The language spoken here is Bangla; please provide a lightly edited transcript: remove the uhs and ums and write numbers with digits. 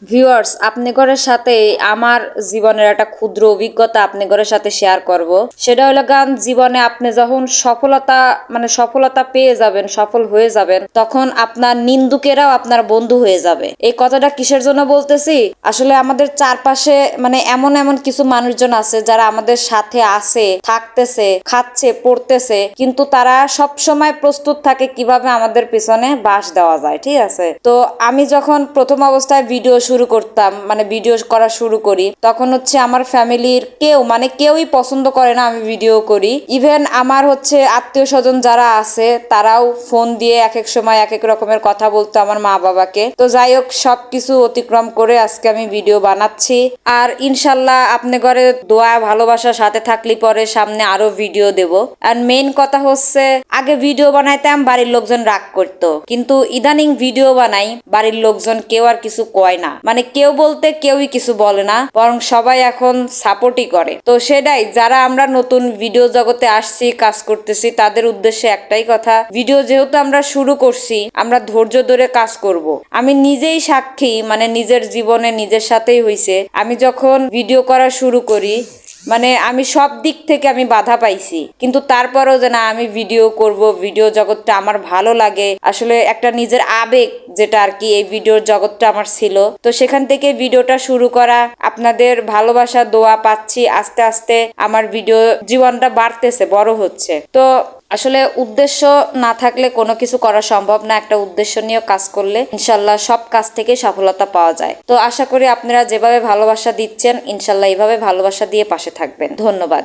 ভিউয়ার্স, আপনাদের সাথে আমার জীবনের একটা ক্ষুদ্র অভিজ্ঞতা আপনাদের সাথে শেয়ার করব। সেটা হলো গান, জীবনে আপনি যখন সফলতা পেয়ে যাবেন, সফল হয়ে যাবেন, তখন আপনার নিন্দুকেরাও আপনার বন্ধু হয়ে যাবে। এই কথাটা কিসের জন্য বলতেছি? আসলে আমাদের চারপাশে এমন এমন কিছু মানুষজন আছে যারা আমাদের সাথে আছে, থাকতেছে, খাচ্ছে, পড়তেছে, কিন্তু তারা সব সময় প্রস্তুত থাকে কিভাবে আমাদের পিছনে বাঁশ দেওয়া যায়। ঠিক আছে? তো আমি যখন প্রথম অবস্থায় ভিডিও শুরু করতাম, ভিডিও করা শুরু করি, তখন আমার ফ্যামিলির কেউই পছন্দ করে না আমি ভিডিও করি। ইভেন আমার আত্মীয় স্বজন যারা আছে তারাও ফোন দিয়ে এক এক সময় এক এক রকমের কথা বলতো আমার মা বাবাকে। তো যাই হোক, সবকিছু অতিক্রম করে আজকে আমি ভিডিও বানাচ্ছি। আর ইনশাল্লাহ আপনি ঘরে দোয়া ভালোবাসার সাথে থাকলে পরে সামনে আরো ভিডিও দেব। আর মেইন কথা আগে ভিডিও বানাইতাম, বাড়ির লোকজন রাগ করতো, কিন্তু ইদানিং ভিডিও বানাই, বাড়ির লোকজন কেউ আর কিছু কয় না। কেউ বলতে কেউই কিছু বলে না, বরং সবাই এখন সাপোর্টই করে। তো সেটাই, যারা আমরা নতুন ভিডিও জগতে আসছি, কাজ করতেছি, তাদের উদ্দেশ্যে একটাই কথা, ভিডিও যেহেতু আমরা শুরু করছি, আমরা ধৈর্য ধরে কাজ করব। আমি নিজেই সাক্ষী, নিজের জীবনে নিজের সাথেই হইছে। আমি যখন ভিডিও করা শুরু করি, আমি সব দিক থেকে আমি বাধা পাইছি, কিন্তু তারপরেও যে না, আমি ভিডিও করব, ভিডিও জগৎটা আমার ভালো লাগে, আসলে একটা নিজের আবেগ যেটা আর কি, এই ভিডিওর জগৎটা আমার ছিল। তো সেখান থেকে ভিডিওটা শুরু করা, আপনাদের ভালোবাসা দোয়া পাচ্ছি, আস্তে আস্তে আমার ভিডিও জীবনটা বাড়তেছে, বড় হচ্ছে। তো আসলে উদ্দেশ্য না থাকলে কোনো কিছু করা সম্ভব না। একটা উদ্দেশ্য নিয়ে কাজ করলে ইনশাল্লাহ সব কাজ থেকে সফলতা পাওয়া যায়। তো আশা করি আপনারা যেভাবে ভালোবাসা দিচ্ছেন, ইনশাল্লাহ এইভাবে ভালোবাসা দিয়ে পাশে থাকবেন। ধন্যবাদ।